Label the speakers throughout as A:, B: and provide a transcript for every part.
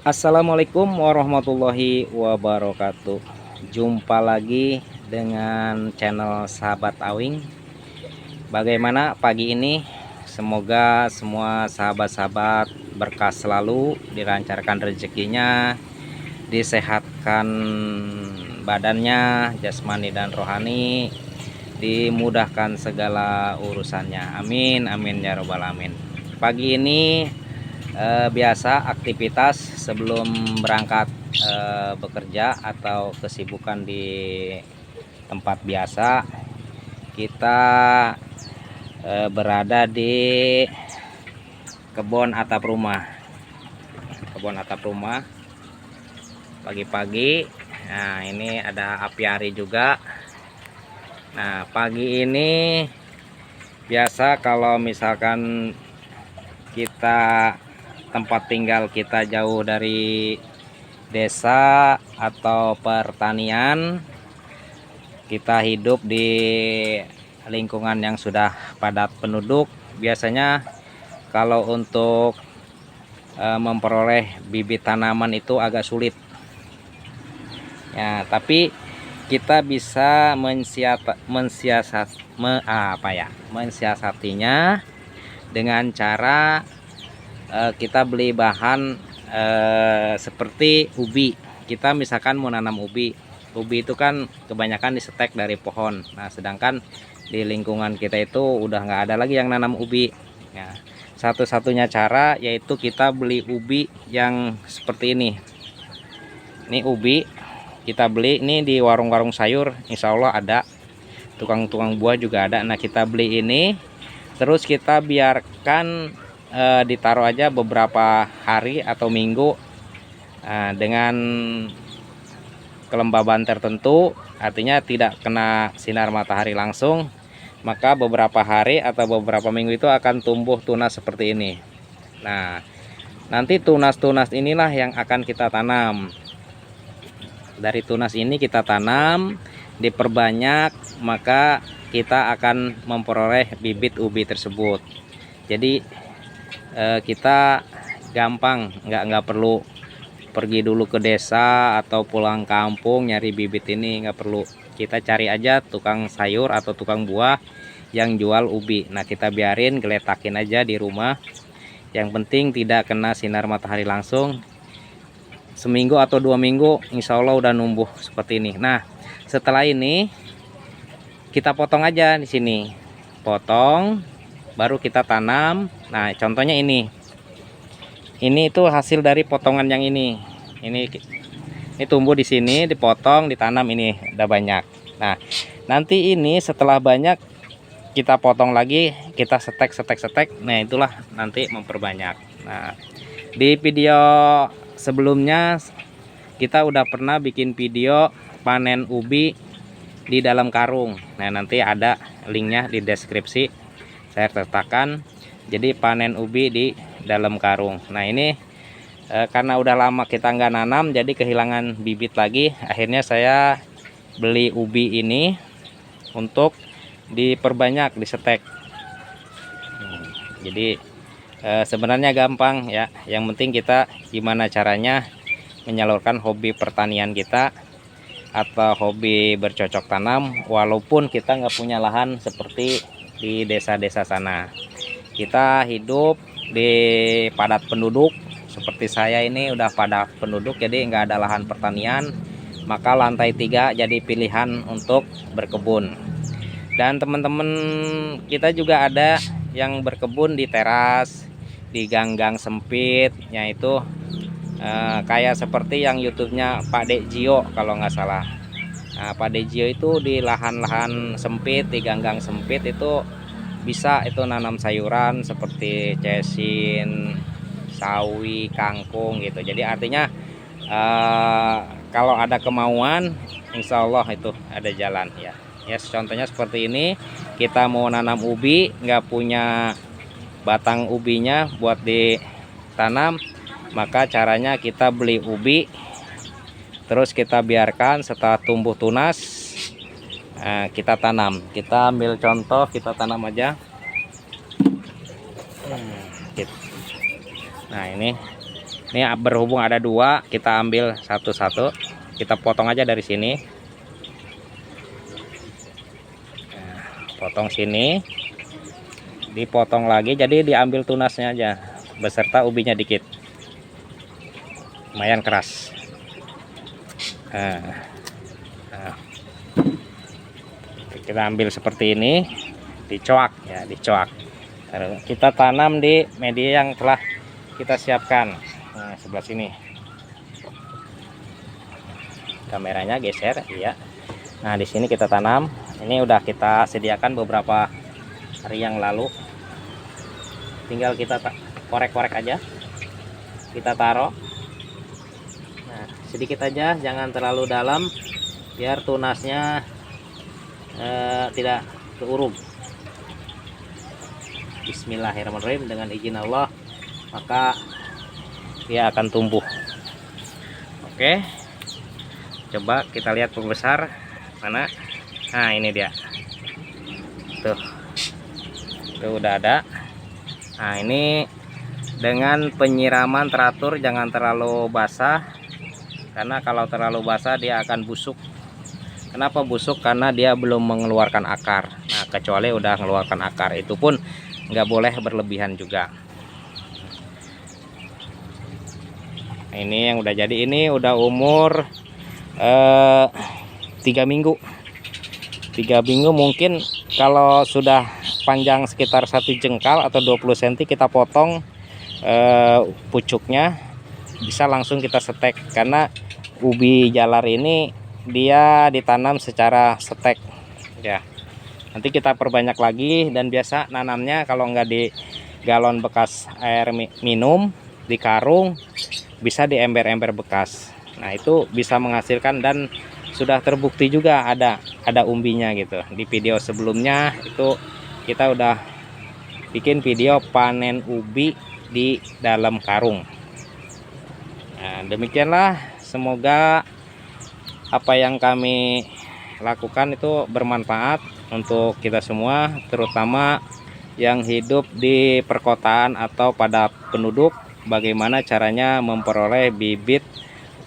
A: Assalamualaikum warahmatullahi wabarakatuh. Jumpa lagi dengan channel Sahabat Awing. Bagaimana pagi ini? Semoga semua sahabat-sahabat berkah selalu, dilancarkan rezekinya, disehatkan badannya, jasmani dan rohani, dimudahkan segala urusannya. Amin amin ya robbal alamin. Pagi ini biasa aktivitas sebelum berangkat bekerja atau kesibukan di tempat biasa, kita berada di kebun atap rumah pagi-pagi. Nah, ini ada apiari juga. Nah, pagi ini biasa kalau misalkan kita tempat tinggal kita jauh dari desa atau pertanian, kita hidup di lingkungan yang sudah padat penduduk. Biasanya kalau untuk memperoleh bibit tanaman itu agak sulit ya, tapi kita bisa mensiasatinya dengan cara kita beli bahan seperti ubi. Kita misalkan mau nanam ubi itu kan kebanyakan disetek dari pohon. Nah, sedangkan di lingkungan kita itu udah nggak ada lagi yang nanam ubi. Nah, satu-satunya cara yaitu kita beli ubi yang seperti ini. Ini ubi kita beli ini di warung-warung sayur, insya Allah ada, tukang-tukang buah juga ada. Nah, kita beli ini, terus kita biarkan ditaruh aja beberapa hari atau minggu dengan kelembaban tertentu, artinya tidak kena sinar matahari langsung, maka beberapa hari atau beberapa minggu itu akan tumbuh tunas seperti ini. Nah, nanti tunas-tunas inilah yang akan kita tanam. Dari tunas ini kita tanam, diperbanyak, maka kita akan memperoleh bibit ubi tersebut. Jadi kita gampang, nggak perlu pergi dulu ke desa atau pulang kampung nyari bibit ini, nggak perlu. Kita cari aja tukang sayur atau tukang buah yang jual ubi. Nah, kita biarin geletakin aja di rumah, yang penting tidak kena sinar matahari langsung. Seminggu atau 2 minggu insya Allah udah numbuh seperti ini. Nah, setelah ini kita potong aja di sini, potong baru kita tanam. Nah, contohnya ini itu hasil dari potongan yang ini tumbuh di sini, dipotong, ditanam, ini udah banyak. Nah, nanti ini setelah banyak kita potong lagi, kita setek. Nah, itulah nanti memperbanyak. Nah, di video sebelumnya kita udah pernah bikin video panen ubi di dalam karung. Nah, nanti ada linknya di deskripsi, saya letakkan. Jadi panen ubi di dalam karung. Nah, ini karena udah lama kita nggak nanam, jadi kehilangan bibit lagi. Akhirnya saya beli ubi ini untuk diperbanyak, disetek. Jadi sebenarnya gampang ya. Yang penting kita gimana caranya menyalurkan hobi pertanian kita atau hobi bercocok tanam, walaupun kita nggak punya lahan seperti di desa-desa sana. Kita hidup di padat penduduk, seperti saya ini udah padat penduduk, jadi nggak ada lahan pertanian, maka lantai 3 jadi pilihan untuk berkebun. Dan teman-teman kita juga ada yang berkebun di teras, di gang-gang sempit, yaitu kayak seperti yang YouTube-nya Pak Dek Gio kalau nggak salah. Nah, Pak Dek Gio itu di lahan-lahan sempit, di gang-gang sempit itu bisa itu nanam sayuran seperti cesin, sawi, kangkung gitu. Jadi artinya kalau ada kemauan, insya Allah itu ada jalan ya. Ya, contohnya seperti ini, kita mau nanam ubi, nggak punya batang ubinya buat ditanam, maka caranya kita beli ubi, terus kita biarkan setelah tumbuh tunas, kita tanam. Kita ambil contoh, kita tanam aja. Nah, ini Ini berhubung ada dua, kita ambil satu-satu, kita potong aja dari sini. Nah, potong sini, dipotong lagi, jadi diambil tunasnya aja beserta ubinya dikit, lumayan keras. Nah, kita ambil seperti ini, dicoak ya, dicoak. Kita tanam di media yang telah kita siapkan. Nah, sebelah sini kameranya geser, iya. Nah, di sini kita tanam. Ini udah kita sediakan beberapa hari yang lalu, tinggal kita korek-korek aja, kita taruh. Nah, sedikit aja, jangan terlalu dalam biar tunasnya tidak keurung. Bismillahirrahmanirrahim, dengan izin Allah maka dia akan tumbuh. Oke, coba kita lihat pembesar mana. Nah, ini dia tuh udah ada. Nah, ini dengan penyiraman teratur, jangan terlalu basah, karena kalau terlalu basah dia akan busuk. Kenapa busuk? Karena dia belum mengeluarkan akar. Nah, kecuali udah mengeluarkan akar, itu pun nggak boleh berlebihan juga. Ini yang udah jadi, ini udah umur 3 minggu. 3 minggu mungkin kalau sudah panjang sekitar 1 jengkal atau 20 cm, kita potong pucuknya, bisa langsung kita setek, karena ubi jalar ini dia ditanam secara setek ya. Nanti kita perbanyak lagi, dan biasa nanamnya kalau nggak di galon bekas air minum, di karung, bisa di ember-ember bekas. Nah, itu bisa menghasilkan, dan sudah terbukti juga ada umbinya gitu. Di video sebelumnya itu kita udah bikin video panen ubi di dalam karung. Nah, demikianlah, semoga apa yang kami lakukan itu bermanfaat untuk kita semua, terutama yang hidup di perkotaan atau padat penduduk. Bagaimana caranya memperoleh bibit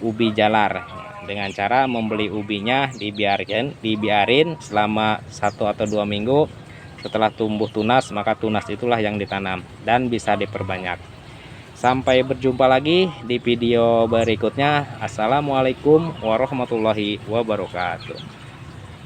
A: ubi jalar? Dengan cara membeli ubinya, dibiarin selama 1 atau 2 minggu. Setelah tumbuh tunas, maka tunas itulah yang ditanam dan bisa diperbanyak. Sampai berjumpa lagi di video berikutnya. Assalamualaikum warahmatullahi wabarakatuh.